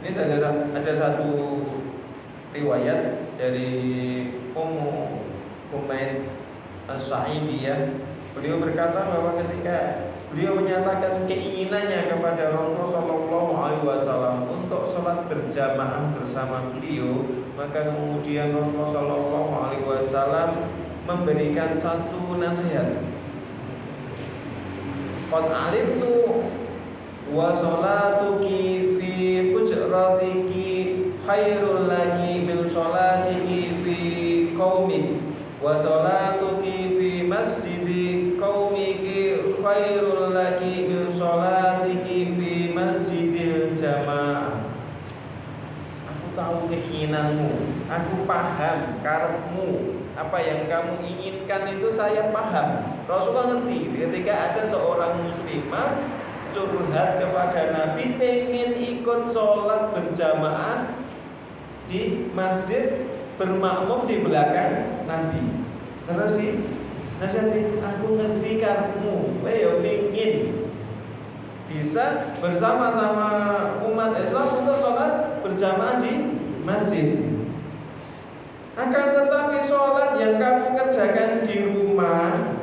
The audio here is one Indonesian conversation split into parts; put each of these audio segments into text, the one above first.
Ini ada satu riwayat dari Ummu Humaid As-Sa'idiyah. Beliau berkata bahwa ketika beliau menyatakan keinginannya kepada Rasulullah SAW untuk sholat berjamaah bersama beliau, maka kemudian Rasulullah SAW memberikan satu nasihat. Qad alimtu wa sholatuki fi hujratiki khairul laki min sholatiki fi qaumik wa sholatuki fi masjidi qaumiki khairul laki min sholatiki fi masjidil jamaah. Aku tahu keinginanmu, aku paham karepmu, apa yang kamu inginkan itu saya paham. Rasulullah ngerti ketika ada seorang muslimah curhat kepada Nabi pengen ikut sholat berjamaah di masjid bermakmum di belakang Nabi. Terus sih nasihatin, aku ngerti karepmu, ayo pingin bisa bersama-sama umat Islam untuk sholat berjamaah di masjid. Akan tetapi sholat yang kamu kerjakan di rumah,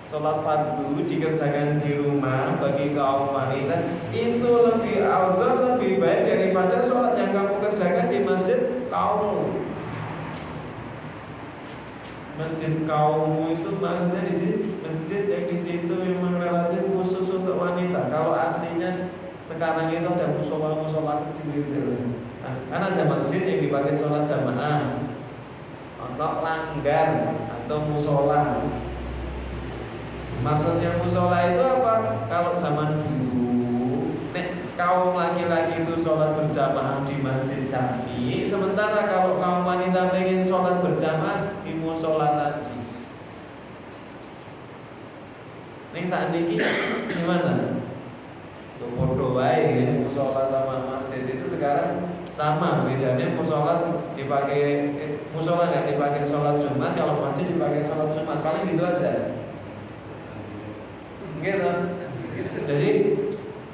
sholat fardu dikerjakan di rumah bagi kaum wanita, itu lebih afdal, lebih baik daripada sholat yang kamu kerjakan di masjid kaummu. Masjid kaummu itu maksudnya di sini masjid yang di situ memang relatif khusus untuk wanita. Kalau aslinya sekarang itu ada musola kecil itu. Nah, kan ada masjid yang dipakai sholat jamaah, atau langgar atau musola. Maksudnya musola itu apa? Kalau zaman dulu, kaum laki-laki itu sholat berjamaah di masjid jami, sementara kalau kaum wanita pengen sholat berjamaah di musola tadi. Ning saat ini gimana? Bodoh wae ini musola sama masjid itu sekarang sama, bedanya musola dipakai musola nggak dipakai sholat Jumat, kalau masjid dipakai sholat Jumat, paling gitu aja. Gitu. Jadi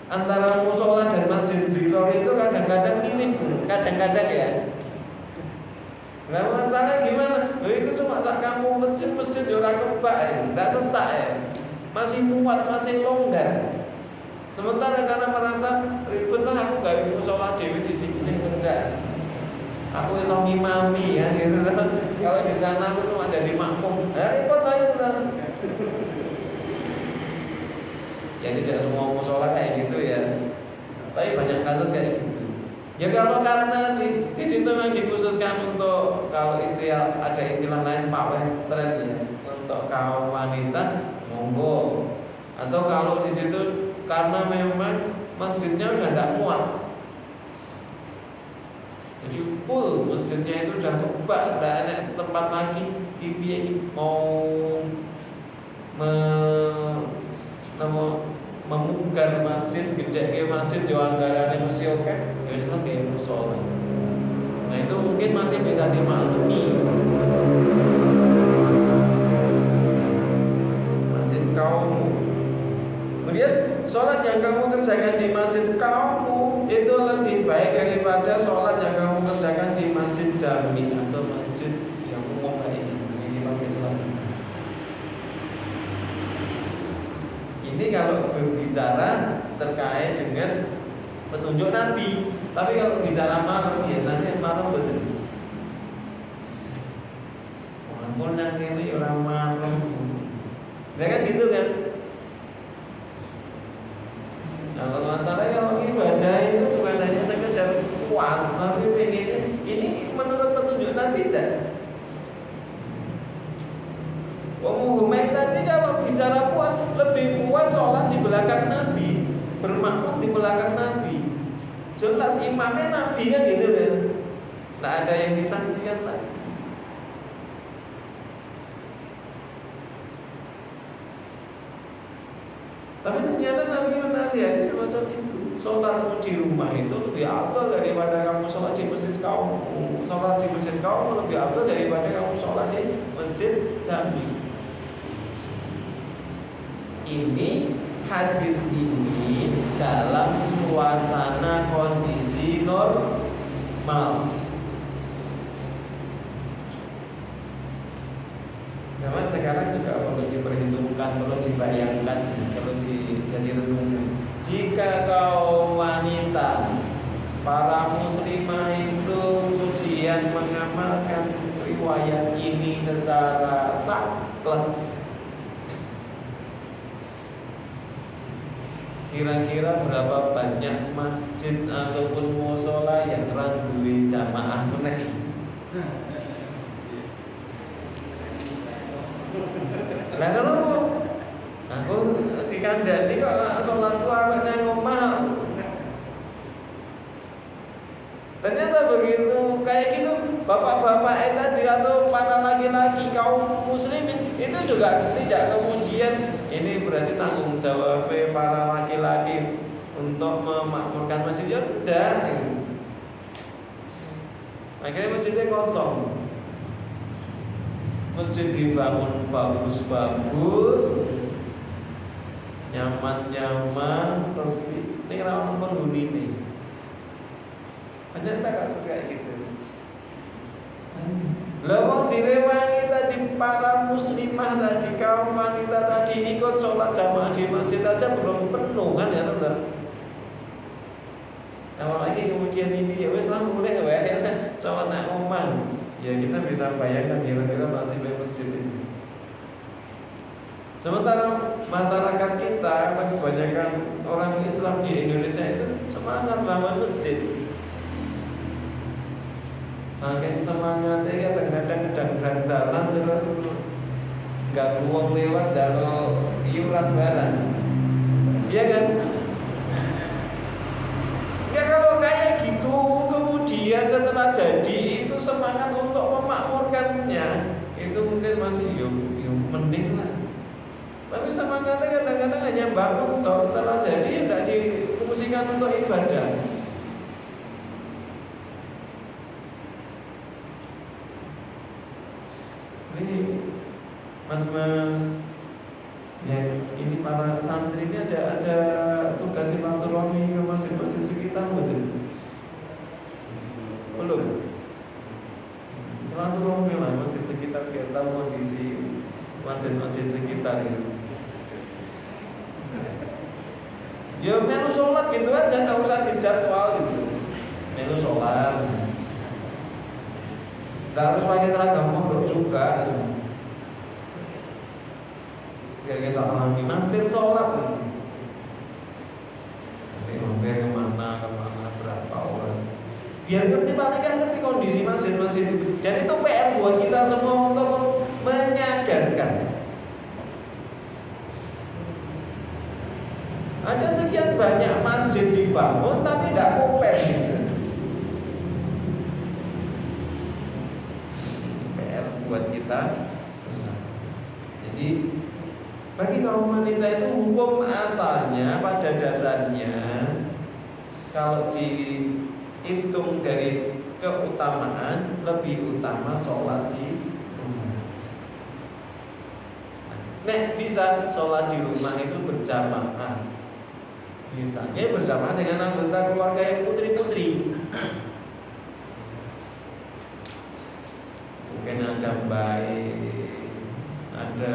antara musola dan masjid Diror itu kadang-kadang mirip, kadang-kadang ya. Nah masalah gimana? Itu cuma sak kamu masjid ora kebak ya, enggak sesak ya. Masih muat, masih longgar. Sementara karena merasa ribet lah aku gak bisa sholat dewi di sini kerja. Aku bisa ngimami ya gitu kan. Kalau di sana aku cuma jadi makmum. Nah, repot lah itu kan. Ya tidak semua musola kayak gitu ya. Tapi banyak kasus kayak gitu. Ya kalau karena di situ memang dikhususkan untuk kalau ada istilah lain Pak Western ya, untuk kaum wanita monggo. Atau kalau di situ karena memang masjidnya udah tidak muat, jadi full masjidnya itu udah kebak, udah ada tempat lagi pipi mau memungkar masjid, gede ke masjid yo anggarannya mesti oke, wis nggih musola. Nah itu mungkin masih bisa dimaklumi. Masjid kaum. Kemudian sholat yang kamu kerjakan di masjid kamu itu lebih baik daripada sholat yang kamu kerjakan di masjid jami atau masjid yang umum kayak ini dipakai sholat. Ini kalau berbicara terkait dengan petunjuk Nabi. Tapi kalau bicara marah biasanya marah betul. Walaupun yang ini orang marah, ya kan gitu kan. Nah kalau masalahnya kalau ibadah itu bukan hanya sekedar puas, tapi ini menurut petunjuk Nabi tidak. Ummu Humaid tadi kalau bicara puas, lebih puas sholat di belakang Nabi, bermakmum di belakang Nabi. Jelas imamnya Nabi kan gitu kan. Tidak ada yang disaksikan lagi. Tapi ternyata Nabi menasihati semacam itu. Sholatmu di rumah itu lebih afdal daripada kamu sholat di masjid kamu. Sholat di masjid kamu lebih afdal daripada kamu sholat di masjid jami. Ini hadis ini dalam suasana kondisi normal. Zaman sekarang juga perlu diperhitungkan, perlu dibayangkan, perlu jadi renungan. Jika kaum wanita, para muslimah itu ujian mengamalkan riwayat ini secara saklek, kira-kira berapa banyak masjid ataupun mushola yang rangguin jamaah meneh? Lah kalau aku dikandani kok sholatku awake nang omah. Ternyata begitu kayak gitu bapak-bapak tadi atau para laki-laki kaum muslimin itu juga tidak kemudian ini berarti tanggung jawab para laki-laki untuk memakmurkan masjid, ya udah. Akhirnya masjidnya kosong. Masjid dibangun bagus-bagus, nyaman-nyaman, terus ini ramah penghuni nih. Ternyata kasus kayak gitu. Lalu direwangi tadi para muslimah tadi, kaum wanita tadi ikut sholat jamaah di masjid aja belum penuh kan ya teman. Apalagi kemudian ini ya wes lah mulai ya sholat nang omah. Ya kita bisa bayangkan kira-kira masih di masjid ini. Sementara masyarakat kita, kebanyakan orang Islam di Indonesia itu semangat bangun masjid. Saking semangatnya kadang-kadang gedang-gedang terus nggak buang lewat dari iuran barang. Iya kan? Ya kalau kayak gitu kemudian setelah jadi itu semangat untuk memakmurkannya itu mungkin masih mending lah. Tapi semangatnya kadang-kadang hanya bangun toh, setelah jadi tidak difungsikan untuk ibadah. Ini mas-mas ya ini para santri ini ada tugas silaturahmi ke masjid-masjid sekitar betul? Belum. Silaturahmi lah masjid sekitar, kita kondisi masjid-masjid sekitar ini. Ya melu sholat gitu aja, nggak usah dijadwal gitu. Melu sholat, nggak harus pakai seragam pondok juga. Biar kita alami mampir sholat. Nanti mampir kemana berapa orang. Biar ngerti paling kan ngerti kondisi masjid-masjid itu. Dan itu PR buat kita semua untuk menyadarkan. Ada sekian banyak masjid dibangun tapi tidak komplit. PR buat kita bersama. Jadi bagi kaum wanita itu hukum asalnya pada dasarnya kalau dihitung dari keutamaan lebih utama sholat di rumah. Nek bisa sholat di rumah itu berjamaah. Misalnya bersama dengan anggota keluarga yang putri-putri. Mungkin ada baik, ada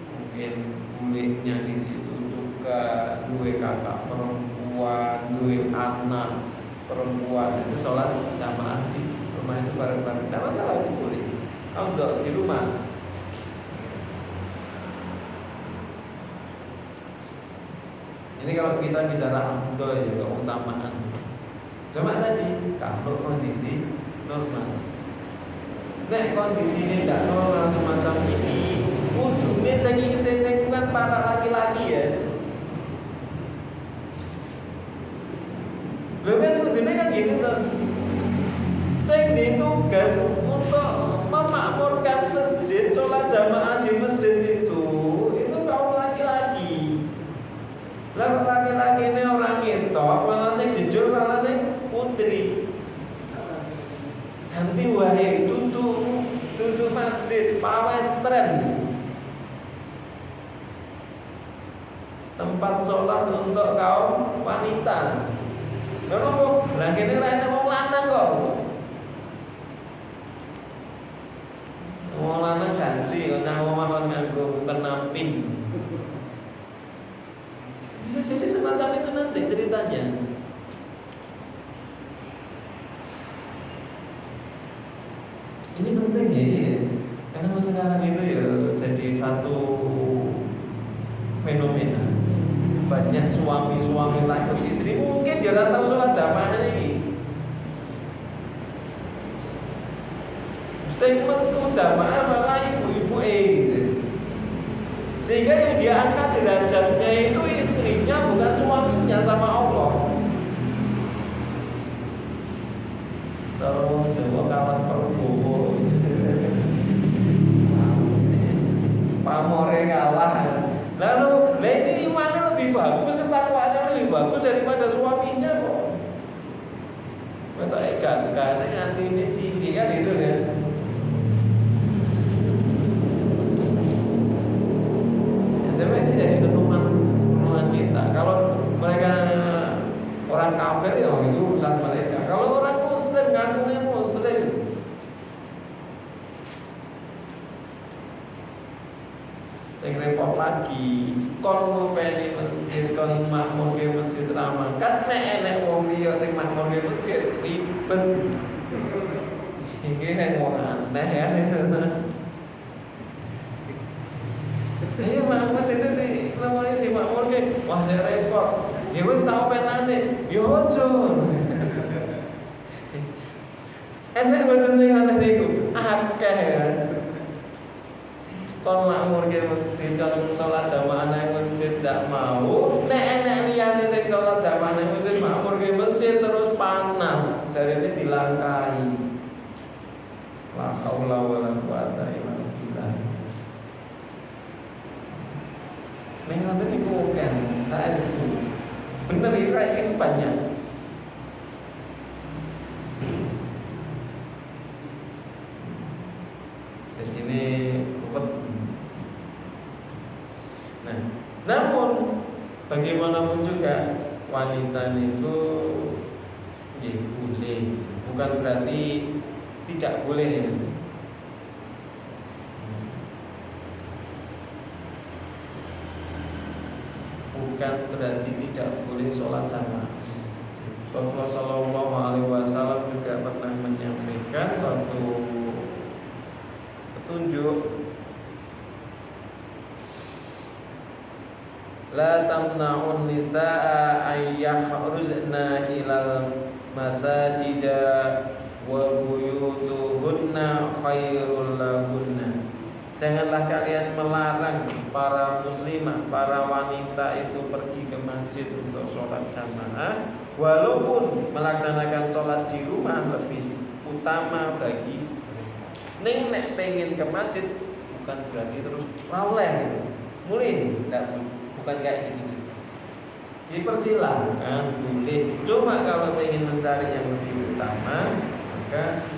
mungkin buliknya di situ juga, dua kakak perempuan, dua anak perempuan itu sholat jamaah di rumah itu bareng-bareng. Tidak masalah, itu boleh. Kalau di rumah. Ini kalau kita bicara afdol ya keutamaan. Cuma tadi kalau kondisi normal. Nek kondisinya tidak normal semacam ini, kudune sing isi lingkungan para laki-laki ya. Lha kudune kan gitu tuh. Sing ditugas untuk memakmurkan masjid, sholat jamaah di masjid itu kaum laki-laki. Lah laki-laki ini orang ngetok, malah sing jujur, malah sing putri. Ganti wae tutu masjid, pawes tren. tempat sholat untuk kaum wanita. Kenapa? Lah kene ra enek wong lanang kok. Wong lanang ganti kok nang omah nganggo penamping. Bisa jadi semacam itu nanti ceritanya. Ini penting ya, karena sekarang itu ya jadi satu fenomena. Banyak suami-suami takut istri mungkin jarang tahu sholat jamaah ini. Sing metu jamaah malah ibu-ibu sehingga yang dia angkat derajatnya itu istrinya bukan suaminya sama Allah. Terus Jawa kawan perboho pamore kalah. Lalu ini imannya lebih bagus, ketakwaannya lebih bagus daripada suaminya kok. Betul kan? Karena nanti ini ciri kan itu kan. Jadi ini jadi penuhan kita. Kalau mereka orang kafir ya itu urusan mereka. Kalau orang Muslim ngakunya Muslim, sing repot lagi kon ngopeni masjid kon makmur ke masjid ramah kan nek enek wong liya sing makmur ke masjid ribet iki nek wong aneh ya masjid itu namanya di makmur ke wah saya repot ya wis tak openane yo ojo enek boten sing aneh niku akeh ya. Kon makmur ke masjid kalau sholat jamaah nang masjid ndak mau, nek enek liyane sing sholat jamaah nang masjid makmur ke masjid terus panas, jarine dilangkai. La haula wala quwata illa billah. Nek ngoten niku kan, tak itu. Bener iki kayak banyak. Jadi ini namun bagaimanapun juga wanita itu ya boleh, bukan berarti tidak boleh. Bukan berarti tidak boleh sholat jamaah. Rasulullah Shallallahu Alaihi Wasallam juga pernah menyampaikan suatu petunjuk. La tamna'un nisaa ayyahruzna ilal masajida wa buyutuhunna khairul lahunna. Janganlah kalian melarang para muslimah, para wanita itu pergi ke masjid untuk sholat jamaah, walaupun melaksanakan sholat di rumah lebih utama bagi. Nek pengen ke masjid bukan berarti terus rawleh gitu. Mulai enggak, bukan kayak gitu. Dipersilahkan, boleh. Cuma kalau ingin mencari yang lebih utama, maka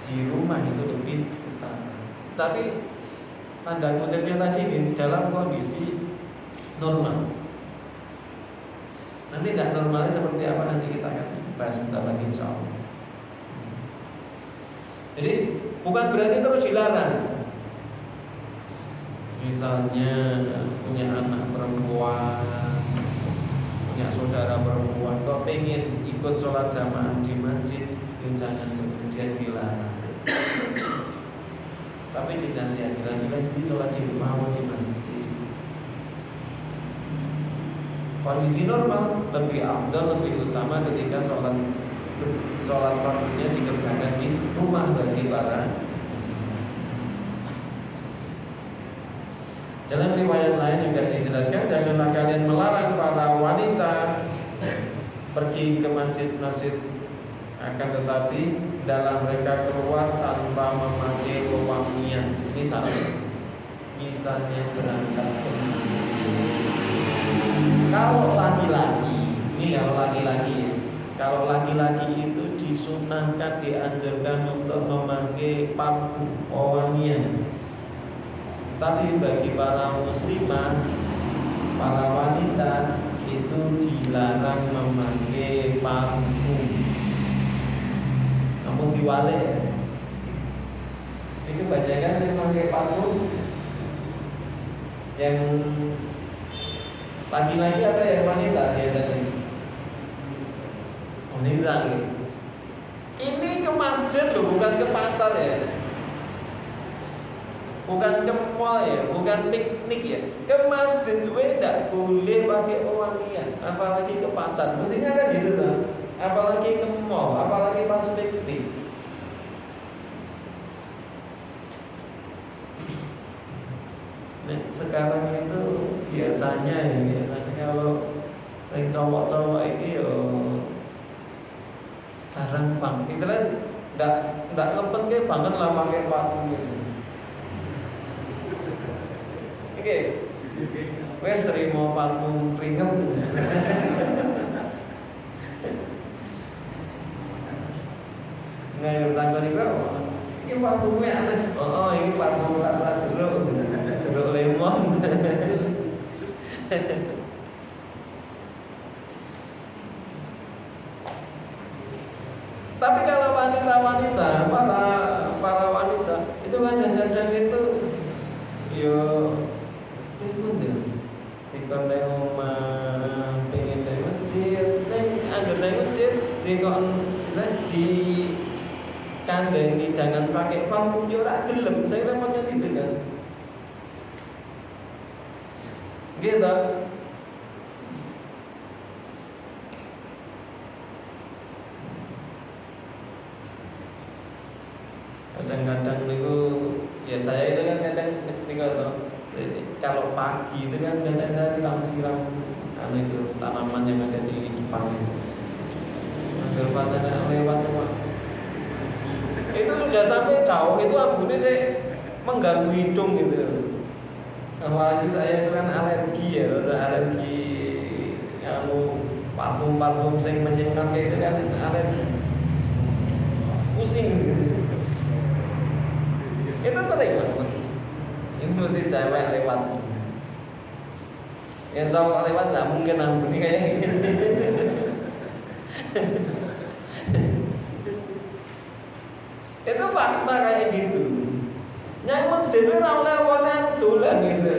di rumah itu lebih utama. Tapi tanda kutipnya tadi ini dalam kondisi normal. Nanti tidak normalnya seperti apa nanti kita akan bahas sebentar lagi insya Allah. Jadi bukan berarti terus dilarang. Misalnya punya anak perempuan, punya saudara perempuan, kok pengen ikut sholat jamaah di masjid, jangan kemudian dilarang. Tapi dinasihati lagi sholat di rumah di masjid. Kondisi normal lebih afdal, lebih utama ketika sholat fardunya dikerjakan di rumah bagi para. Dalam riwayat lain juga dijelaskan, janganlah kalian melarang para wanita pergi ke masjid-masjid, akan tetapi dalam mereka keluar tanpa memakai wewangian. Misalnya berangkat ke masjid. Kalau laki-laki itu disunahkan, dianjurkan untuk memakai parfum wewangian. Tapi bagi para muslimah para wanita itu dilarang memakai parfum. Namun diwale ya. Ini kebanyakan yang memakai parfum yang laki-laki atau yang wanita biasanya? Wanita gitu. Ini ke masjid loh, bukan ke pasar ya. Bukan ke mall ya, bukan piknik ya. Ke masjid tidak boleh pakai wangian, apalagi ke pasar. Mestinya kan gitu kan. Apalagi ke mall, apalagi pas piknik. Nah, sekarang itu biasanya kalau yang cowok-cowok ini jarang bang. Istilahnya nggak kepenting banget lah pakai parfum gitu. Oke, wes terima parfum ringan. Nggak yang tanggal ini parfumnya aneh. Oh ini parfum rasa jeruk lemon. Tapi kalau wanita-wanita, para wanita itu kadang-kadang itu yo dikon nang omah pengen nang masjid, angger nang masjid dikon di kandang jangan pakai parfum yo ora gelem. Saya kira macam itu kan. Gitu. Kadang-kadang itu ya saya itu kan kadang kalau pagi itu kan kadang saya siram-siram itu tanaman yang ada di depan hampir pas ada lewat itu sudah sampai jauh itu ambune saya mengganggu hidung gitu. Apalagi saya itu kan alergi ya, alergi parfum yang menyengat itu kan alergi, pusing gitu. Itu sering banget. Ini mesti cewek lewat. Yang cowok lewat nggak mungkin ampuni kayak gini. Itu fakta kayak gitu. Yang masjid itu rawon dolan gitu.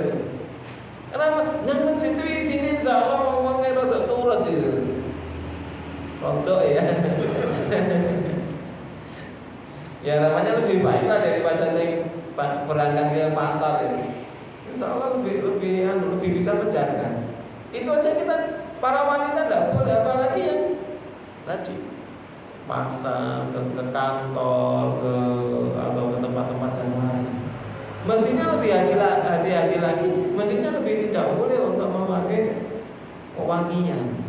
Kenapa? Yang masjid itu isinya insya Allah ngomongnya rodok turut gitu. Rodok ya. Ya namanya lebih baik lah daripada saya berangkat ke pasar ini. Insya Allah lebih bisa menjaga. Itu aja kita para wanita tidak boleh, apalagi yang tadi pasar, ke kantor, atau ke tempat-tempat yang lain. Mestinya lebih hati-hati lagi. Mestinya lebih tidak boleh untuk memakai wangian.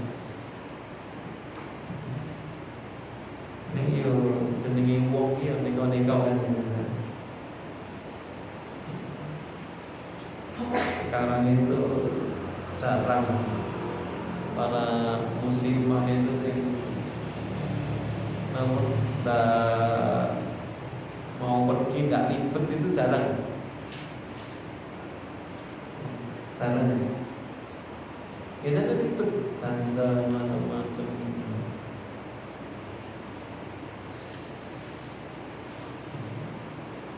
Ini yo jenenge wong iki nego-nego kan. Sekarang itu jarang para muslimah itu sih namun mau pergi nggak ribet itu jarang. Biasanya ribet tanda macam-macam.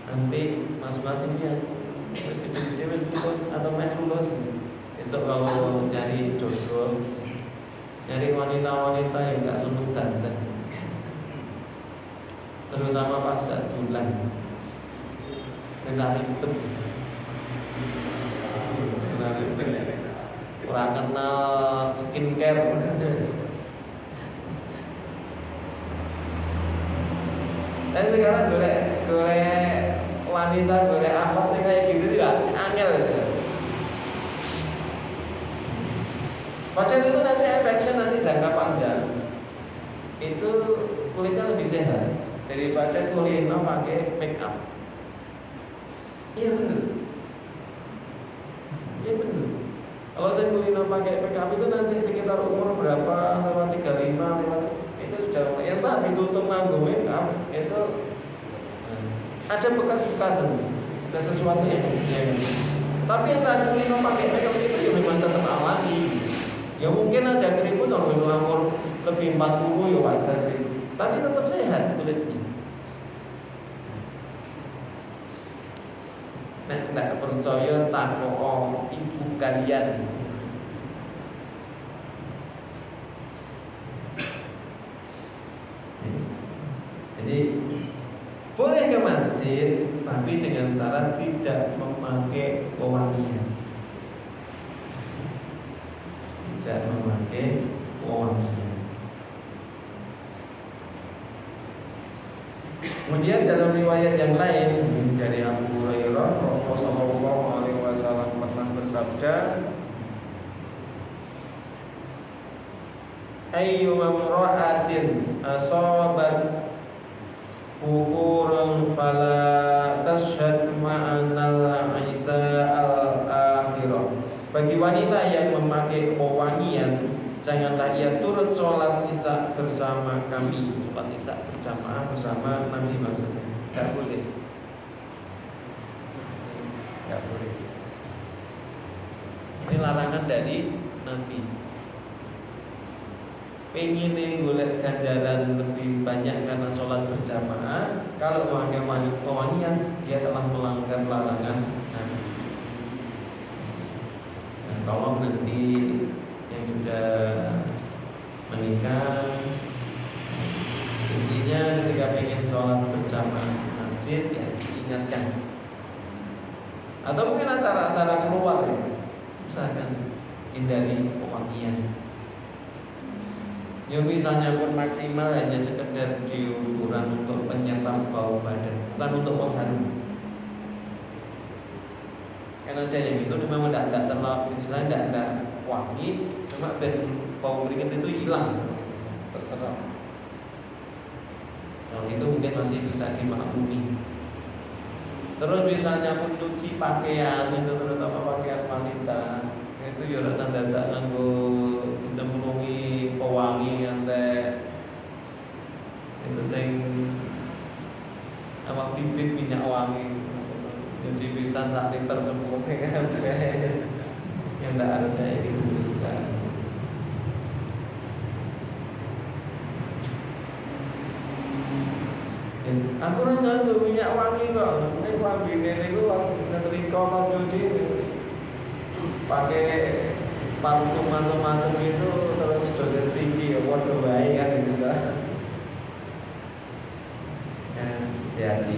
Nanti masing-masingnya terus kecil-kecil lulus atau main lulus. Besok kalau nyari jodoh, nyari wanita-wanita yang nggak suntuk dandan, terutama pas bulan, nggak ribet. Kurang kenal skincare. Dan sekarang golek wanita, golek apa sih kayak gitu tidak angel gitu. Padahal itu nanti efeknya nanti jangka panjang itu kulitnya lebih sehat daripada kulitnya pakai make up. Iya benar. Kalau saya kulitnya pakai make up itu nanti sekitar umur berapa, lewat 35, itu sudah ya tak ditutup nganggo make up itu ada bekas-bekasan, ada sesuatu yang tapi yang tadi kulitnya pakai make up itu ya memang tetap alami. Ya mungkin ada keriput orang umur lebih 40 ya wajar gitu. Tapi tetap sehat kulitnya. Nek ndak percaya takok ibu kalian. Jadi boleh ke masjid, tapi dengan cara tidak memakai pewangian. Tidak memakai pewangian. Kemudian dalam riwayat yang lain dari Abu Hurairah, Rasulullah Shallallahu Alaihi Wasallam pernah bersabda, ayyuma imra'atin asabat bukuran fala tashhad ma'anal isa al-akhirah. Bagi wanita yang memakai pewangian, janganlah ia turut sholat isya bersama kami. Sholat isya berjamaah bersama Nabi maksudnya. Tidak boleh. Tidak boleh. Ini larangan dari Nabi. Pengen golek ganjaran lebih banyak karena sholat berjamaah. Kalau memakai pewangian, dia telah melanggar larangan Nabi. Dan tolong nanti yang sudah menikah, intinya ketika pengen sholat berjamaah masjid, ya diingatkan. Atau mungkin acara-acara keluar, ya, usahakan hindari pewangian. Yang misalnya pun maksimal hanya sekedar diukuran untuk penyerap bau badan, bukan untuk mengharum. Karena ada yang itu memang tidak terlalu, istilahnya tidak wangi, cuma ben bau keringat itu hilang, terserah. Kalau itu mungkin masih bisa dimaklumi. Terus misalnya pun cuci pakaian, itu terutama pakaian wanita, itu ya rasa dadak nganggo cemplungi pewangi ante itu sing apa bibit minyak wangi cuci pisan tak liter cemplungi kan yang tidak harusnya itu juga. Aku nganggo minyak wangi kok, ini wambine niku ketika mau cuci pakai parfum macam-macam itu terus dosis tinggi ya waduh baik kan gitu kan. Hati-hati.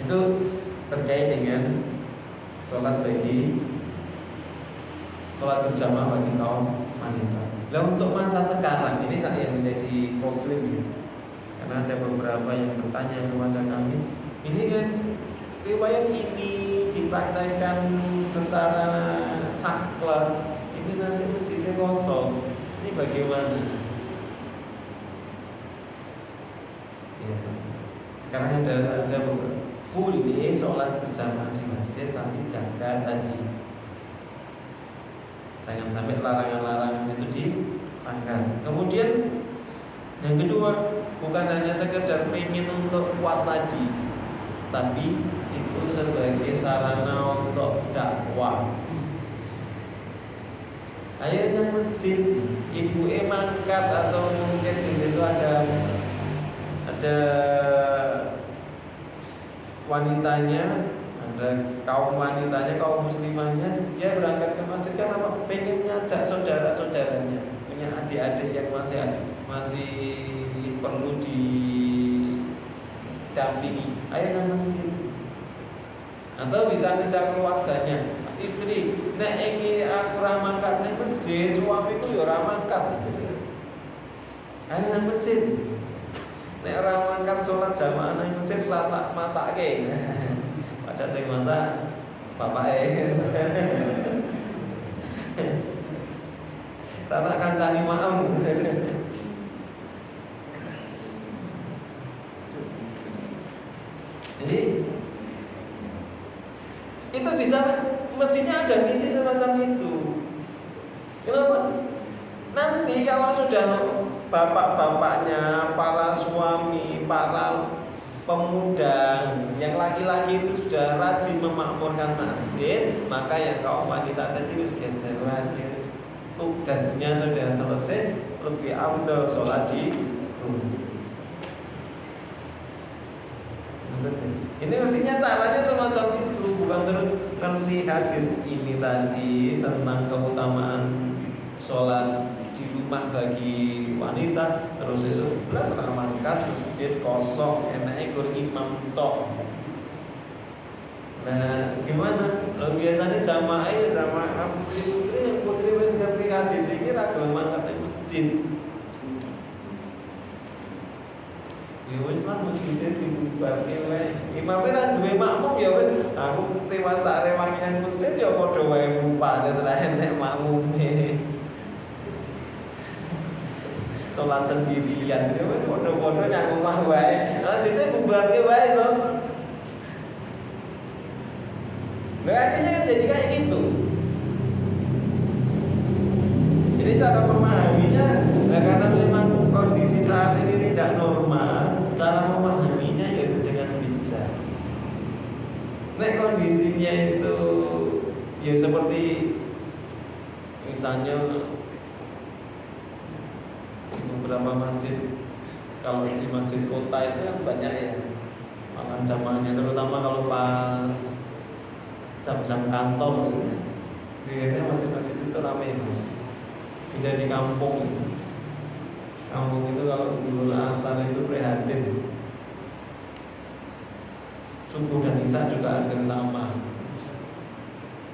Itu terkait dengan sholat berjamaah bagi kaum wanita. Nah untuk masa sekarang ini saat yang menjadi problem ya. Karena ada beberapa yang bertanya kepada kami, ini kan riwayat ini dipraktikkan secara saklek, ini nanti masjidnya kosong, ini bagaimana? Ya. Sekarang ada boleh sholat berjamaah di masjid, tapi jaga tadi, jangan sampai larangan-larangan itu dilanggar. Kemudian yang kedua, bukan hanya sekedar pengen untuk puas tadi, tapi itu sebagai sarana untuk dakwah. Akhirnya masjid ibu mangkat atau mungkin di situ ada wanitanya, ada kaum wanitanya, kaum muslimahnya, dia berangkat ke masjid kan apa? Pengen ngajak saudara-saudaranya, punya adik-adik yang masih perlu didampingi. Ayo ke masjid. Atau bisa ngejak keluarganya, istri, nek iki aku ra mangkat ning masjid, suamiku ya ora mangkat. Ayo nang masjid. Nek ora mangkat salat jamaah nang masjid lah tak masake. Padahal sing masak bapake. Tak kancani maem. Jadi itu bisa, mestinya ada misi semacam itu. Kenapa? Nanti kalau sudah bapak-bapaknya, para suami, para pemuda, yang laki-laki itu sudah rajin memakmurkan masjid, maka yang kaum wanita tadi harus geser lagi. Tugasnya sudah selesai, lebih afdal sholat di rumah. Ini mestinya caranya semacam itu, bukan terus ngerti hadis ini tadi tentang keutamaan sholat di rumah bagi wanita, terus itu belas ramangkat masjid kosong, enaknya ikut imam tok. Nah, gimana? Lo biasanya jamaah ya jamaah putri wis ngerti hadis iki ra gelem mangkat ning masjid. Ya wis lah masjid dibubarke wae. Imame ra duwe makmum ya wis, aku tewas tak rewangi nang masjid ya padha wae mumpate terakhir nek makmume. Salat sendirian ya wis padha-padha nyang omah wae. Masjide bubarke wae to. Nah, akhirnya kan jadi kayak gitu. Jadi cara memahaminya, nah karena memang kondisi saat ini tidak normal, cara memahaminya yaitu dengan bijak. Nah kondisinya itu ya seperti misalnya di beberapa masjid, kalau di masjid kota itu kan banyak ya makan jamaahnya, terutama kalau pas jam-jam kantor, biasanya masjid-masjid itu ramai. Tidak di kampung. Kampung itu kalau dulu asar itu prihatin. Subuh dan isya juga hampir sama.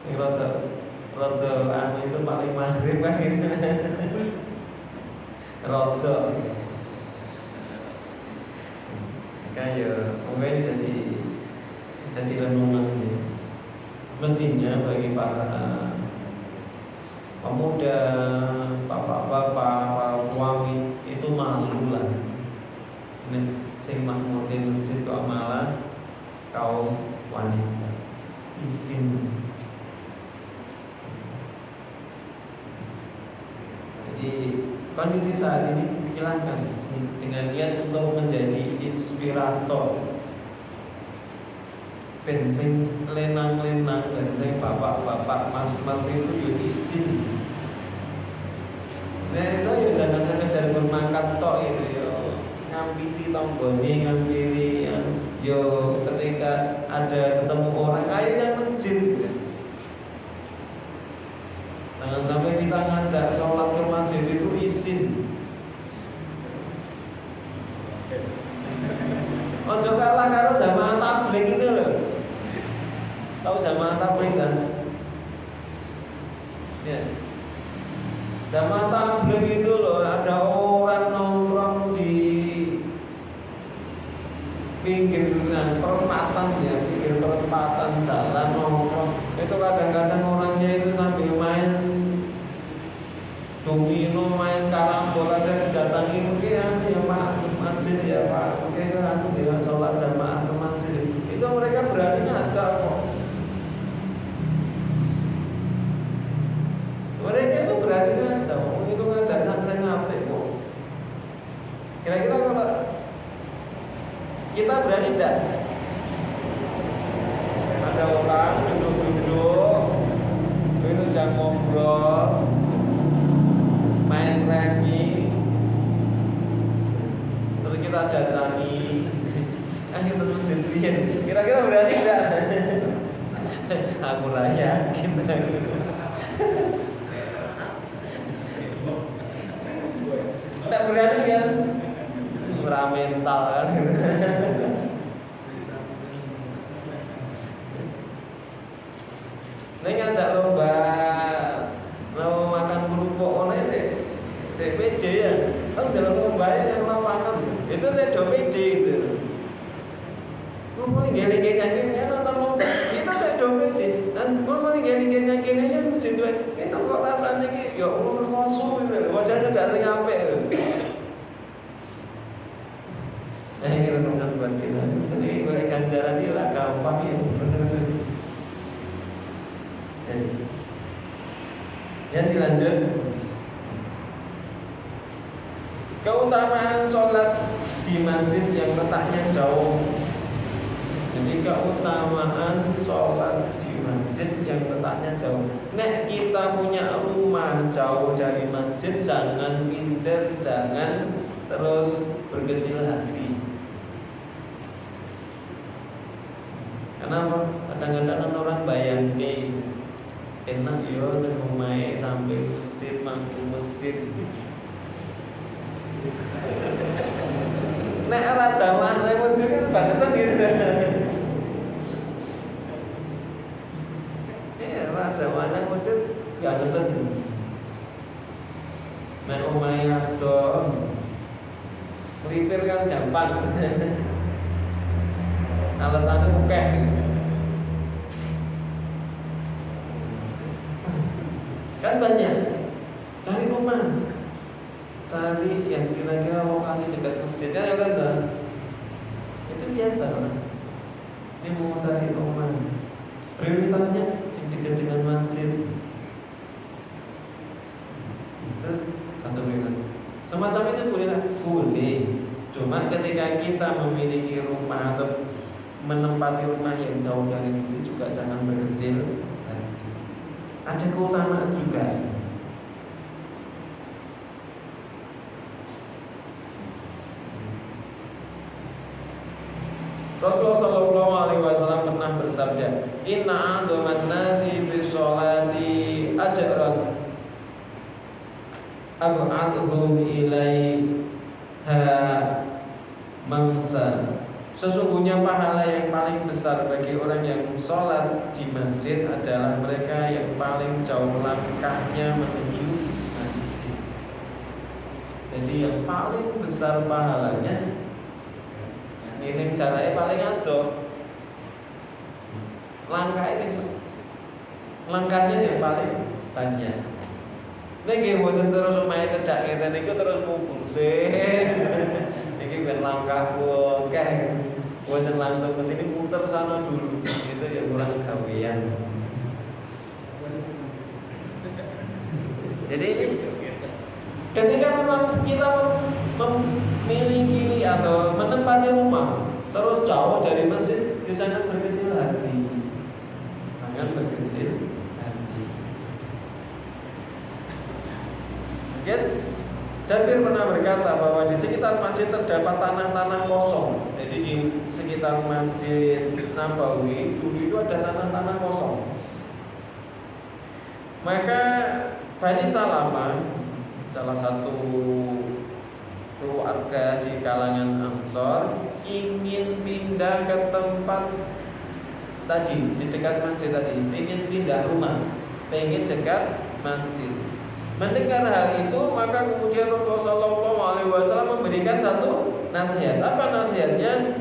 Sing rada anu itu paling maghrib kan gitu. Rada. Kayak mungkin jadi renungan ya. Mestinya bagi para pemuda, bapak-bapak, para suami itu malu lah. Nek sing makmur di masjid kok malah kaum wanita izin. Jadi kondisi saat ini silakan dengan niat untuk menjadi inspirator. Bensin lenang-lenang dan saya bapak-bapak mas-mas itu ya izin. Nah saya jangan sekedar bermangkat tok itu ya, ngampiri tonggone, ngampiri yo ketika ada ketemu orang akhirnya masjid. Jangan sampai kita ngajak sholat ke masjid itu izin. Ojo kalah karo jamaah tabligh itu loh. Tahu jamaah tabligh kan? Ya. Jamaah tabligh itu loh, ada orang nongkrong di pinggir perempatan ya, pinggir perempatan jalan nongkrong. Itu kadang-kadang orangnya itu sambil main domino, main karambol aja didatangi mungkin ya Pak masjid ya Pak, mungkin aku dengan sholat jamaah ke masjid. Itu mereka berani ngajak kok. Mereka itu berani ngajak, itu ngajak nang apik kok. Kira-kira kalau kita berani tidak? Ada orang duduk-duduk, itu jangan ngobrol, main remi, terus kita datangi, kita terus sendirian. Kira-kira berani tidak? Aku yakin. Tak berani kan? Murah mental kan? Ini ngajak lomba mau makan kerupuk oleh CPD ya. Kan dalam lomba yang lapangan itu saya do PD gitu. Mau ngelingin nyanyinya nonton lomba itu saya do PD. Dan mau ngelingin nyanyinya puji Tuhan. Itu kok rasanya ki ya Allah ngosu gitu. Wadah ngejak sing apik. Nah ini renungan buat kita. Jadi kalau ganjaran ini lah gampang ya. Yang dilanjut keutamaan sholat di masjid yang letaknya jauh. Jadi keutamaan sholat di masjid yang letaknya jauh. Nek kita punya rumah jauh dari masjid, jangan minder, jangan terus berkecil hati. Kenapa? Kadang-kadang orang bayangke enak yo sing omahe sampai masjid, mampu masjid. Nek ora jamaah nek masjid kan bangetan gitu. Ora jamaah nek masjid bangetan. Nek omahe ado melipir kan gampang. Alasannya oke. Kan banyak dari rumah cari yang kira-kira lokasi dekat masjidnya ya kan, itu biasa kan. Ini mau cari rumah, prioritasnya yang dekat dengan masjid. Itu satu prioritas. Semacam itu boleh. Cuma ketika kita memiliki rumah atau menempati rumah yang jauh dari masjid juga jangan berkecil. Ada keutamaan juga. Rasulullah Shallallahu Alaihi Wasallam pernah bersabda, Inna a'dhaman nasi fi sholati ajran ab'adhum ilaiha mamsa. Sesungguhnya pahala yang paling besar bagi orang yang sholat di masjid adalah mereka yang paling jauh langkahnya menuju masjid. Jadi yang paling besar pahalanya ini sing jarake paling adoh. Langkahnya yang paling banyak. Nek nggih mboten terus omahe cedhak ngeten niku terus mubung sih. Iki ben langkahku akeh. Mboten langsung ke sini putar sana dulu. Itu ya kurang gawean. Jadi ini ketika memang kita memiliki atau menempati rumah terus jauh dari masjid, jangan berkecil hati. Jangan berkecil hati. Mungkin Jabir pernah berkata bahwa di sekitar masjid terdapat tanah-tanah kosong. Jadi di sekitar Masjid Nabawi dulu itu ada tanah-tanah kosong. Maka Bani Salamah, salah satu keluarga di kalangan Ansor, ingin pindah ke tempat tadi di dekat masjid tadi, ingin pindah rumah, ingin dekat masjid. Mendengar hal itu, maka kemudian Rasulullah Shallallahu Alaihi Wasallam memberikan satu nasihat. Apa nasihatnya?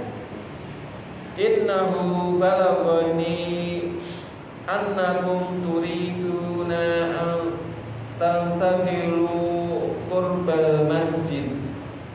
Innahu balaghani annakum turiduna an tantahilu qurbal masjid.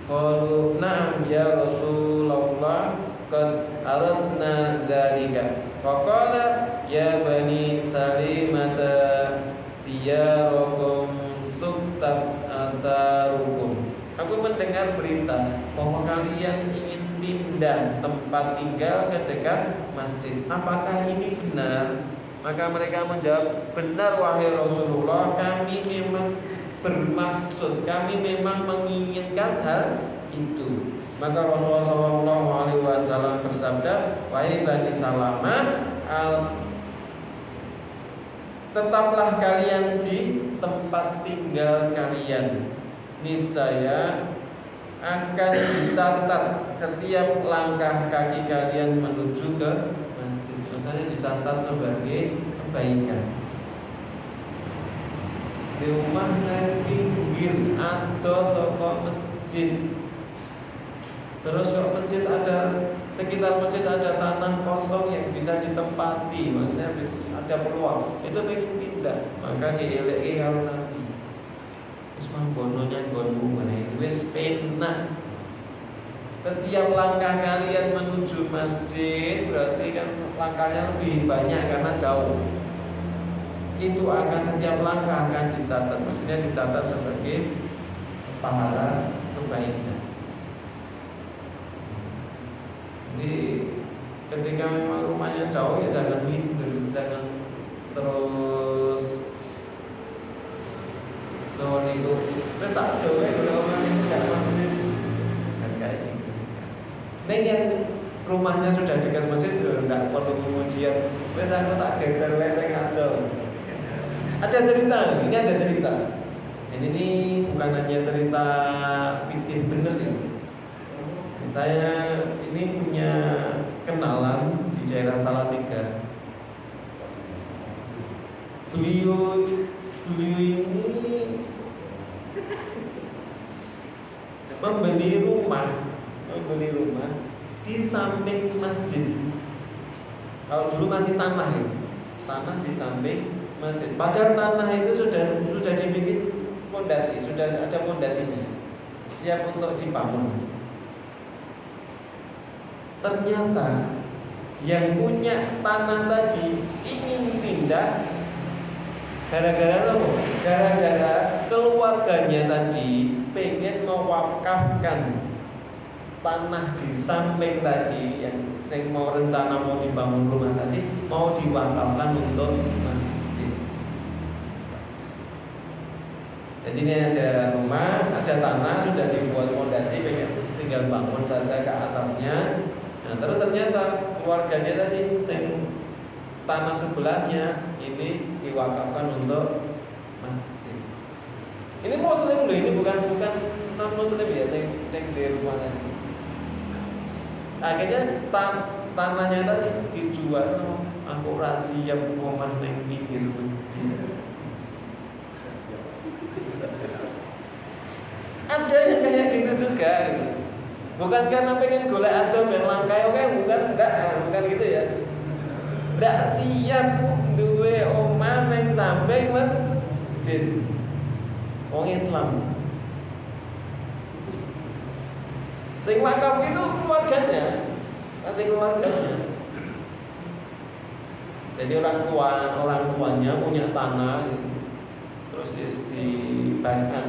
Qalu na'am ya Rasulullah qad aradna dzalika. Faqala ya bani Salimata diyarakum tuktab atharukum. Aku mendengar berita bahwa kalian ingin pindah tempat tinggal ke dekat masjid. Apakah ini benar? Maka mereka menjawab, benar wahai Rasulullah, kami memang bermaksud, kami memang menginginkan hal itu. Maka Rasulullah SAW bersabda, wahai Bani Salamah, tetaplah kalian di tempat tinggal kalian. Niscaya akan dicatat setiap langkah kaki kalian menuju ke masjid. Maksudnya dicatat sebagai kebaikan. Di rumah pinggir atau soko masjid. Terus kalau masjid ada, sekitar masjid ada tanah kosong yang bisa ditempati, maksudnya ada peluang, itu pengen pindah, maka dieleki kalau nanti wis manggononya nggonmu ngene wis penak. Setiap langkah kalian menuju masjid berarti kan langkahnya lebih banyak karena jauh. Itu akan setiap langkah akan dicatat, maksudnya dicatat sebagai pahala kebaikan. Jadi ketika memang rumahnya jauh ya jangan minder, jangan terus tahun itu terus tak jauh kalau rumahnya tidak masjid kan kayak gitu juga. Nah yang rumahnya sudah dekat masjid tidak perlu kemudian wes aku tak geser wes saya ngatur. Ada cerita, ini ada cerita. Ini bukan hanya cerita fikih bener ini. Saya ini punya kenalan di daerah Salatiga. Beliau ini membeli rumah di samping masjid. Kalau dulu masih tanah ini, tanah di samping masjid. Padahal tanah itu sudah dibikin fondasi, sudah ada fondasinya, siap untuk dibangun. Ternyata yang punya tanah tadi ingin pindah gara-gara apa? Gara-gara keluarganya tadi pengen mewakafkan tanah di samping tadi yang mau rencana mau dibangun rumah tadi mau diwakafkan untuk masjid. Jadi ini ada rumah, ada tanah sudah dibuat fondasi, pengen tinggal bangun saja ke atasnya. Nah terus ternyata keluarganya tadi tanah sebelahnya ini diwakafkan untuk masjid. Ini muslim loh, ini bukan non muslim ya, saya di rumah tadi. Akhirnya tanahnya tadi dijual, aku rahasia rumah neng pinggir masjid. Ada yang kayak gitu juga gitu. Bukan karena pengen golek atau ben langkai oke, bukan gitu ya. Ndak siap duwe omah neng samping masjid. Wong Islam. Sing wakaf itu keluarganya. Jadi orang tuanya punya tanah gitu. Terus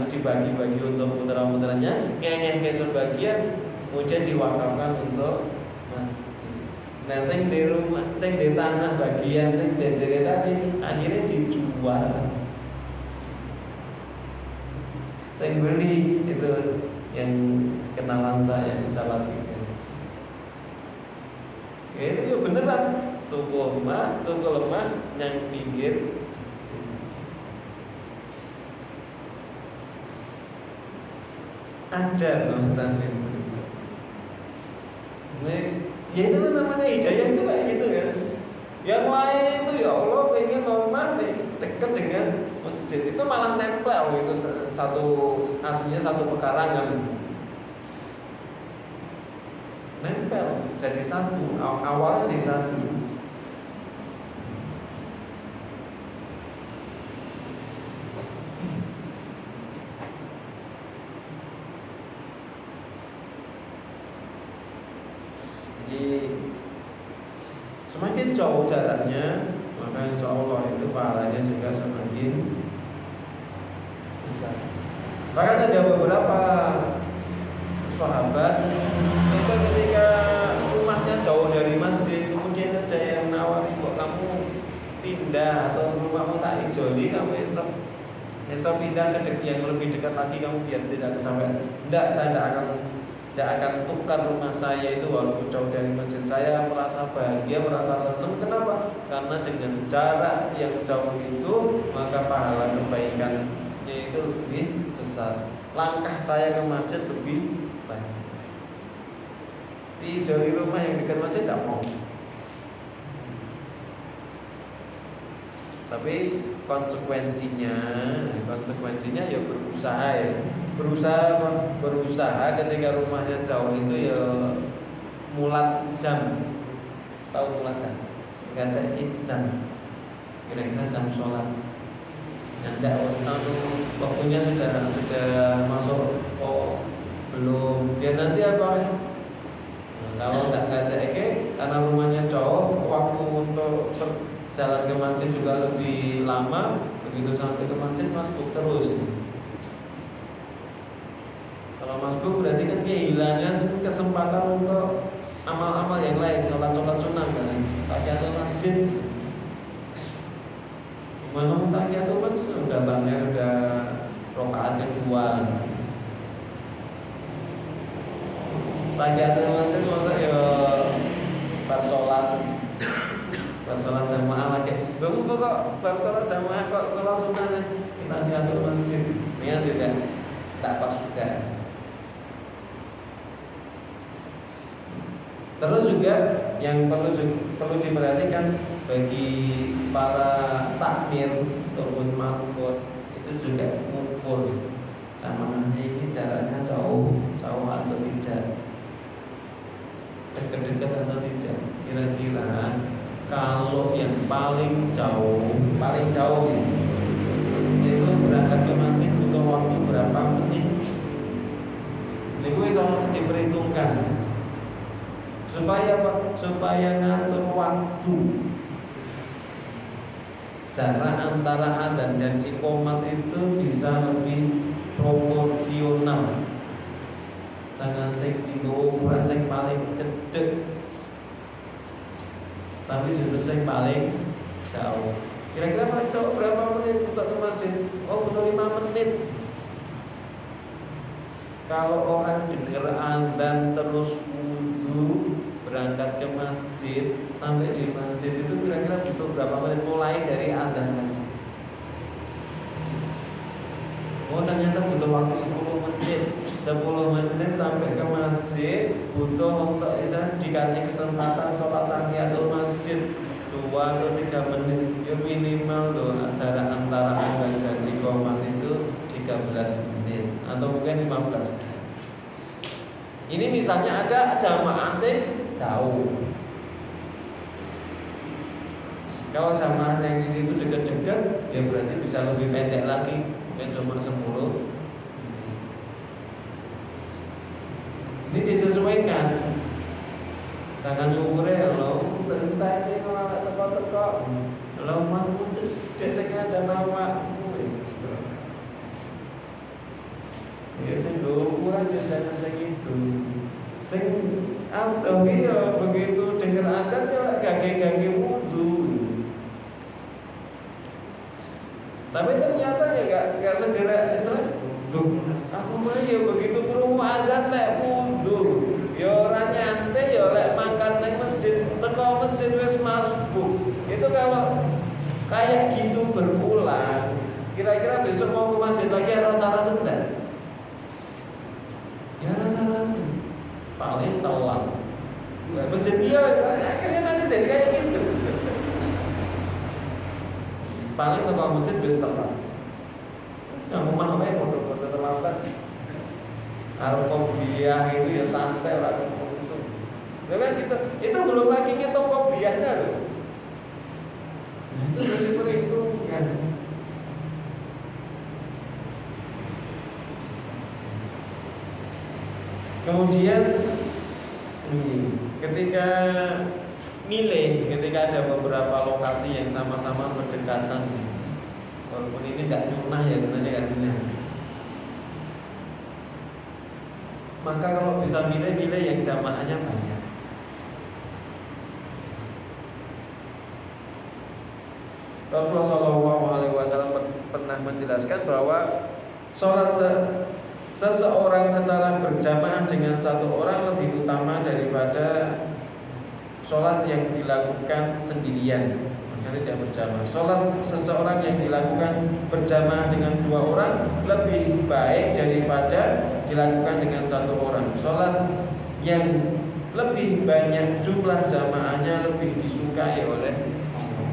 dibagi-bagi untuk putra-putranya, ngengeh ke sebagian, kemudian diwakafkan untuk masjid. Nah, sing di rumah, sing di tanah bagian sing jejere tadi akhirnya dijual. Sing beli itu yang kenalan saya di Salatiga. Ya, itu ya beneran toko lemah yang pinggir. Ada sama-sama ini, ya itu namanya hidayah itu kayak gitu kan. Yang lain itu ya Allah pengen rumah dekat dengan masjid itu malah nempel itu aslinya satu pekarangan nempel jadi satu, awalnya jadi satu. Semakin jauh jaraknya, maka insya Allah itu pahalanya juga semakin besar. Bahkan ada beberapa sahabat itu ketika rumahnya jauh dari masjid, kemudian ada yang nawari, kok kamu pindah atau rumahmu tak ijoli, kamu esok pindah ke yang lebih dekat lagi, kamu biar tidak kecapean. Tidak, saya tidak akan tukar rumah saya itu walaupun jauh dari masjid. Saya merasa bahagia, merasa senang. Kenapa? Karena dengan jarak yang jauh itu maka pahala kebaikannya itu lebih besar. Langkah saya ke masjid lebih banyak. Di jauh rumah yang dekat masjid tidak mau. Tapi konsekuensinya ya berusaha ketika rumahnya jauh itu ya mulat jam, tahu mulat jam, ganti jam, kira-kira jam sholat. Waktunya sudah masuk, belum, dia nanti apa? Nah, kalau nggak ganti karena rumahnya jauh, waktu untuk jalan ke masjid juga lebih lama. Begitu sampai ke masjid masbuk terus. Kalau masbuk berarti kan kehilangan kesempatan untuk amal-amal yang lain, sholat-sholat sunnah kan, tahiyatul masjid. Mana tahiyatul masjid sudah banyak, sudah rakaat kedua. Tahiyatul masjid masa ya pas sholat jamaah lagi. Belum kok pas sholat jamaah kok sholat sunnah kita tahiyatul masjid. Ini tidak tak pas juga. Terus juga yang perlu diperhatikan bagi para takmir turun makmur itu juga mengukur sama ini jaraknya jauh atau tidak, dekat-dekat atau tidak. Kira-kira kalau yang paling jauh itu berangkat ke masjid butuh waktu berapa menit? Ini bisa diperhitungkan. Supaya ngatur waktu. Jarak antara adzan dan iqamat itu bisa lebih proporsional. Jangan sing ukuran sing paling cedek, tapi justru sing paling jauh. Kira-kira paling jauh berapa menit untuk ke masjid? Oh, butuh 5 menit. Kalau orang dengar adzan terus wudu berangkat ke masjid, sampai di masjid itu kira-kira butuh berapa menit mulai dari azan tadi? Oh, ternyata butuh waktu 10 menit. 10 menit sampai ke masjid, butuh untuk dikasih kesempatan sholat tahiyatul masjid 2 atau 3 menit. Ya minimal loh, jarak antara azan dan iqamah itu 13 menit atau mungkin 15 menit. Ini misalnya ada jamaah sing jauh. Kalau jamaah yang di situ dekat-dekat, ya berarti bisa lebih pendek lagi, mungkin cuma 10. Ini disesuaikan. Jangan lumure lo, entah ini kalau nggak teko-teko, lo mau cedek ada nama. Ya sing ukuran biasanya segitu. Sing atau iya begitu dengar adzan ya gage-gage wudu. Tapi ternyata ya enggak segera Islam. Loh, aku mah ya begitu krungu adzan lek wudu. Ya ora nyantai ya lek makan nang masjid, teko masjid wis masbuk. Itu kalau kayak gitu berulang, kira-kira besok mau ke masjid lagi rasa-rasa enggak? Ya rasa-rasa paling telat. Masjid dia akhirnya nanti jadi kayak gitu. Paling ke masjid bisa telat. Kamu mah apa ya foto-foto terlambat. Arkobiah itu ya santai lah langsung. Ya kan gitu. Itu belum lagi ngitung kopiahnya loh. Nah, itu masih perhitungan. Kemudian ketika ada beberapa lokasi yang sama-sama berdekatan, walaupun ini tidak nyunah ya sebenarnya artinya, maka kalau bisa milih yang jamaahnya banyak. Rasulullah SAW pernah menjelaskan bahwa sholat seseorang secara berjamaah dengan satu orang lebih utama daripada sholat yang dilakukan sendirian, makanya tidak berjamaah. Sholat seseorang yang dilakukan berjamaah dengan 2 orang lebih baik daripada dilakukan dengan 1 orang. Sholat yang lebih banyak jumlah jamaahnya lebih disukai oleh Allah.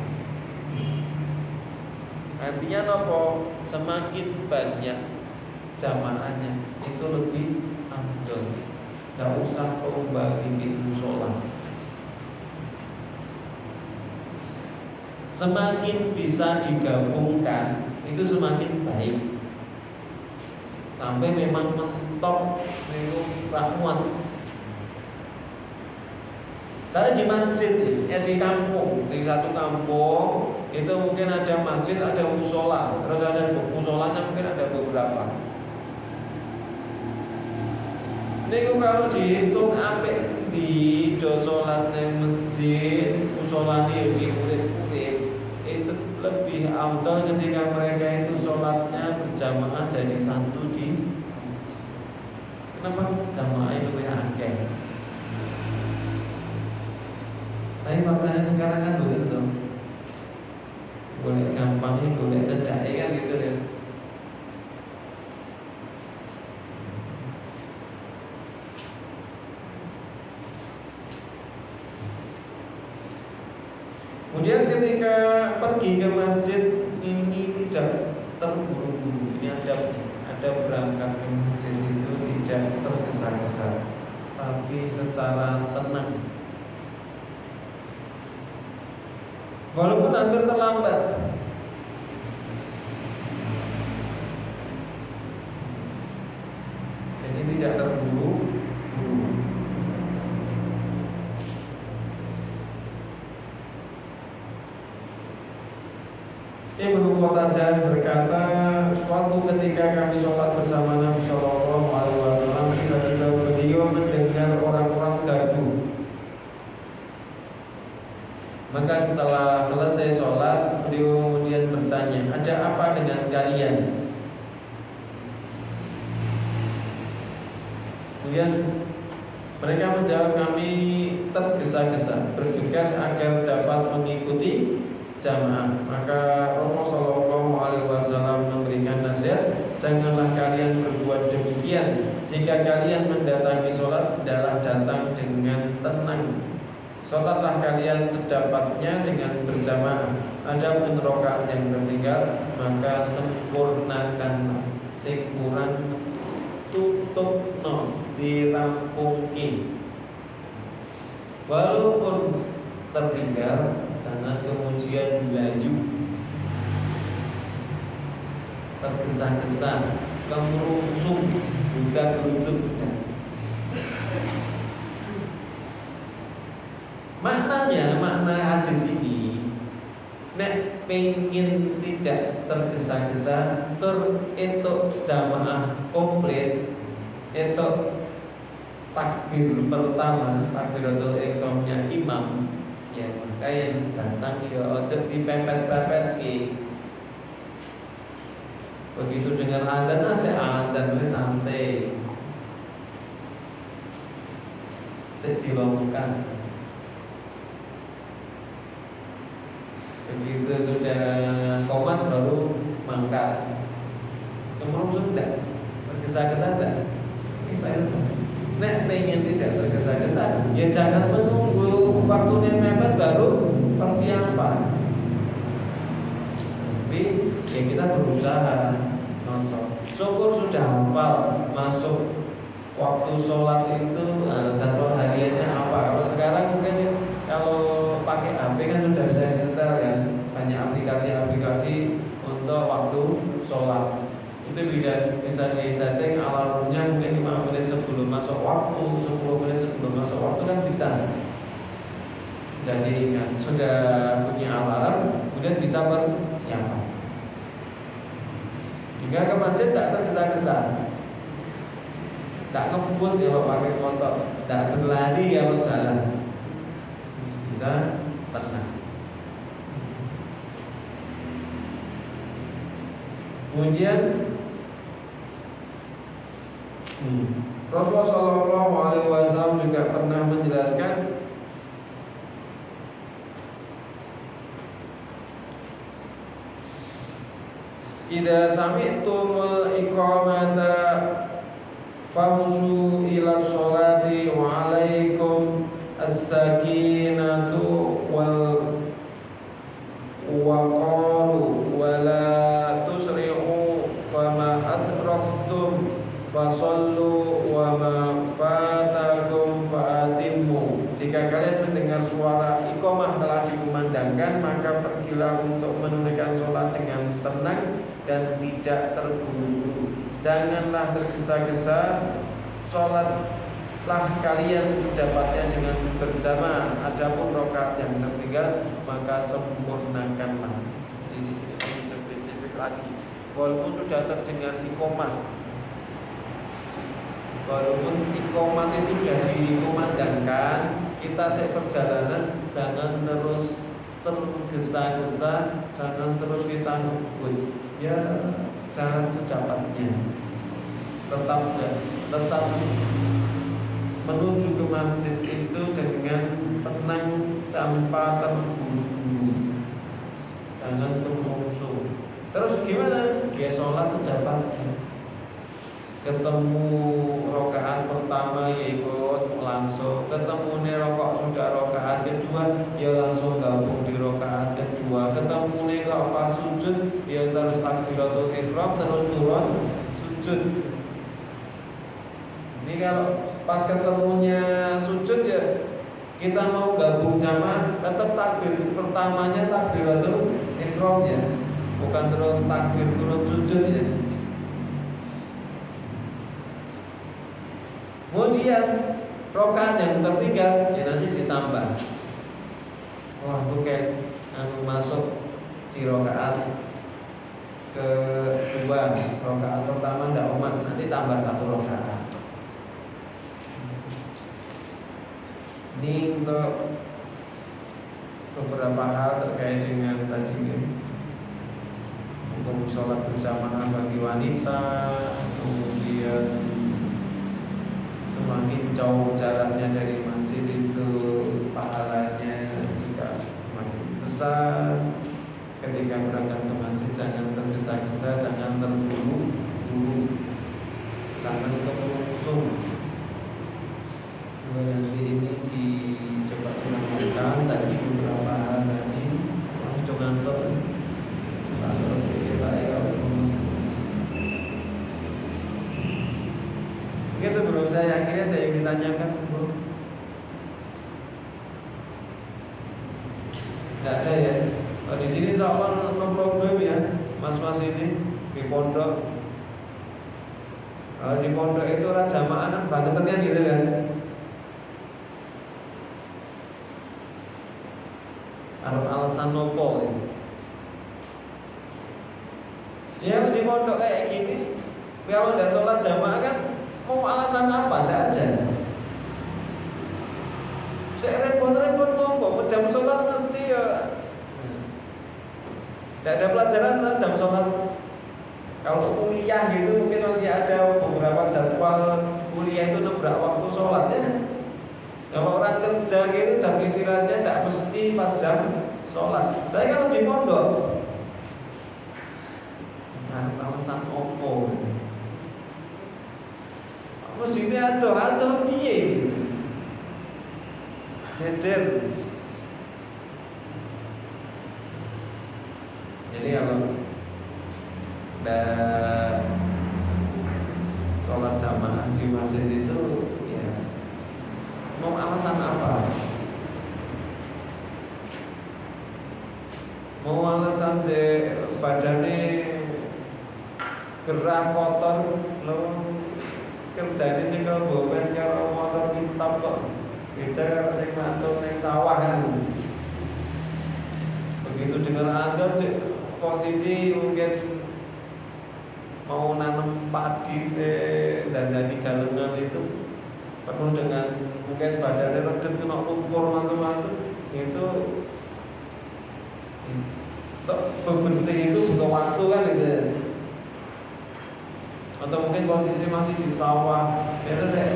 Artinya nopo, semakin banyak jamaahnya itu lebih afdal. Gak usah lomba bikin musola. Semakin bisa digabungkan itu semakin baik. Sampai memang mentok itu rahmat. Saya di masjid di kampung, di satu kampung itu mungkin ada masjid, ada musola, terus ada musolanya mungkin ada beberapa. Ini kalau dihitung apik ngerti do sholat nang masjid, musolane di urip-urip, itu lebih afdal ketika mereka itu sholatnya berjamaah jadi satu di masjid. Kenapa jamaah itu lebih akeh? Tapi maknanya sekarang kan begitu, boleh gampangnya, boleh cedak, kan gitu ya. Kemudian ketika pergi ke masjid ini tidak terburu-buru. Ini ada berangkat ke masjid itu tidak tergesa-gesa, tapi secara tenang. Walaupun hampir terlambat. Jadi tidak terburu-buru. Ibnu Qatadah berkata, suatu ketika kami sholat bersama Nabi Shallallahu Alaihi Wasallam, tiba-tiba beliau mendengar orang-orang gaduh. Maka setelah selesai sholat, beliau kemudian bertanya, ada apa dengan kalian? Kemudian mereka menjawab, kami tergesa-gesa bergegas agar dapat mengikuti jamaah. Maka Rasulullah Shallallahu Alaihi Wasallam memberikan nasihat, janganlah kalian berbuat demikian. Jika kalian mendatangi sholat, hendaklah datang dengan tenang. Sholatlah kalian sedapatnya dengan berjamaah. Adapun rakaat yang tertinggal, maka sempurnakan. Sing kurang tutupno, dirampungke. Walaupun tertinggal, jangan kemudian laju, tergesa-gesa, kemerungsung, bukan lutut. Makna hadis ini, nek pengen tidak tergesa-gesa, tur entuk jamaah komplit, entuk takbir pertama, takbiratul ihramnya imam, ya maka yang datang ya ojo dipepet-pepet ki. Begitu dengan azan, azan santai, sedilongkas. Begitu sudah komat baru mangkat. Kemerungsung enggak? Tergesa-gesa enggak? Tergesa-gesa. Nek pengen tidak tergesa-gesa, ya jangan menunggu waktunya mepet baru persiapan. Tapi ya kita berusaha nonton. Syukur sudah hafal masuk waktu sholat itu, jadwal hariannya apa. Kalau sekarang mungkin kalau pakai HP kan sudah bisa disetel kan, banyak aplikasi-aplikasi untuk waktu sholat. Itu bisa disetting alarmnya mungkin 5 menit sebelum masuk waktu, 10 menit sebelum masuk waktu kan bisa. Jadi ingat, sudah punya alarm, kemudian bisa bersiapan. Jika ke masjid tidak tergesa-gesa, tidak ngebut kalau pakai motor, tidak berlari kalau jalan, bisa tenang. Kemudian Rasulullah Shallallahu Alaihi Wasallam juga pernah menjelaskan, idza sami'tumul iqamata famshu ila sholati wa alaikum as-sakinatu wal waqaru wa la tusri'u wa ma adraktum fasallu wa ma fatakum fa'atimmu. Jika kalian mendengar suara iqamah telah dikumandangkan, maka pergilah untuk menunaikan sholat dengan tenang dan tidak terburu-buru. Janganlah tergesa-gesa, sholatlah kalian sedapatnya dengan berjamaah. Adapun rakaat yang tertinggal, maka sempurnakanlah. Jadi di sini lebih spesifik lagi. Walaupun sudah terdengar iqamah, walaupun iqomat itu sudah dikumandangkan, kita perjalanan jangan terus tergesa-gesa, jangan terus kita ngebut, ya jangan sedapatnya, tetap menuju ke masjid itu dengan tenang tanpa terburu-buru, jangan terungsung. Terus gimana? Dia sholat sedapatnya. Ketemu rakaat pertama ya ikut langsung, ketemu nih rokok sudah rakaat kedua ya langsung gabung di rakaat kedua, ketemu nih kalau pas sujud ya terus takbiratul ihram terus turun sujud. Ini kalau pas ketemunya sujud ya kita mau gabung jamaah, tetap takbir pertamanya takbiratul ihram ya, bukan terus takbir turun sujud ya. Kemudian rokaat yang tertinggal ya nanti ditambah. Wah, itu kayak masuk di rokaat kedua, rokaat pertama tidak umat, nanti tambah satu rokaat. Ini untuk beberapa hal terkait dengan tadi hukum sholat berjamaah bagi wanita, kemudian semakin jauh jaraknya dari masjid itu pahalanya juga semakin besar. Ketika berangkat ke masjid jangan tergesa-gesa, jangan terburu-buru, jangan terungsung. Nanti ini dicoba dilakukan tadi beberapa hal tadi langsung ngantor terus kita harus mungkin sebelum saya akhirnya ada yang ditanyakan, Bu? Tidak ada ya. Oh, di sini soal no problem ya, mas-mas ini di pondok. Kalau di pondok itu orang jamaah kan bangetnya gitu kan. Ada alasan nopo ya di pondok kayak gini, kalau udah sholat jamaah kan mau alasan apa? Tidak ada. Saya repot-repot ngomong, jam sholat mesti ya. Tidak ada pelajaran jam sholat. Kalau kuliah gitu mungkin masih ada beberapa jadwal kuliah itu beberapa waktu sholat ya. Kalau orang kerja gitu jam istirahatnya tidak mesti pas jam sholat. Tapi kalau di pondok, alasan opo. Mestinya ada piye? Jejer. Jadi kalau sholat jamaah di masjid itu ya mau alasan apa? Mau alasan badannya gerah kotor lo kerjanya juga bawa karo motor hitam kok beda karo sing mantul ning sawah kan. Begitu dengar azan posisi mungkin mau nanam padi dan jadi galungan itu penuh dengan mungkin badannya reget kena lumpur masuk-masuk itu untuk bebersih itu butuh waktu kan gitu. Atau mungkin posisi masih di sawah, itu saya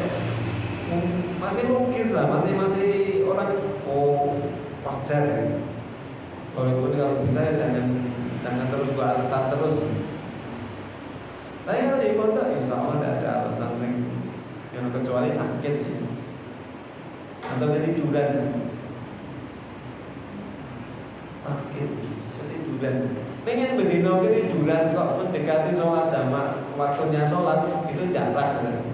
masih logis lah, masih orang wajar ya. Walaupun kalau bisa ya jangan terus buat alasan terus. Tapi kalau di pondok insya Allah tidak ada alasan yang kecuali sakit ya. Atau ketiduran, sakit, ketiduran. Pengen bedino ketiduran kok mendekati sholat jamaah, waktunya sholat itu jarang kan?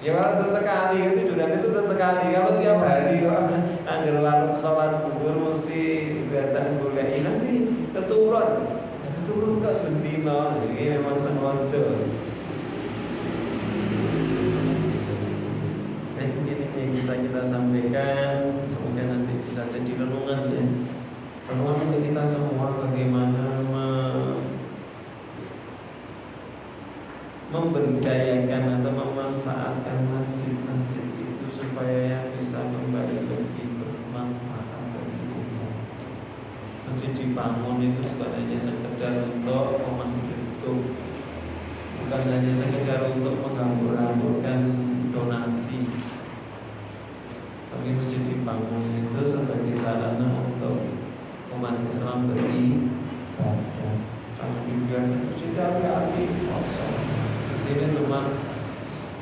Ya kalau sesekali ketiduran itu sesekali. Kalau tiap hari kok anggar lalu sholat zuhur mesti datang golek nanti keturun kok bedino. Ini memang sengaja. Ini yang bisa kita sampaikan, semoga nanti bisa jadi renungan ya. Renungan untuk kita semua bagaimana memberdayakan atau memanfaatkan masjid-masjid itu supaya bisa kembali lebih bermanfaat bagi umat. Masjid dibangun itu bukan hanya sekedar untuk rumah itu, bukan hanya sekedar untuk menghambur-hamburkan donasi, tapi masjid dibangun itu sebagai sarana untuk umat Islam beribadah. Karena demikian sudah kali kosong. Di sini cuma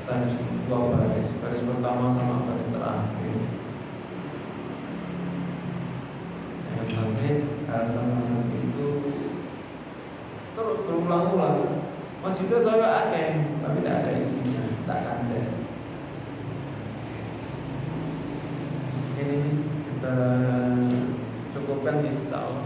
tadi dua baris pertama sama baris terakhir. Yang sampai alasan-alasan itu terus berulang-ulang. Masjidnya saya akeh, tapi tidak ada isinya, tak kancet. Ini kita cukupkan insya Allah.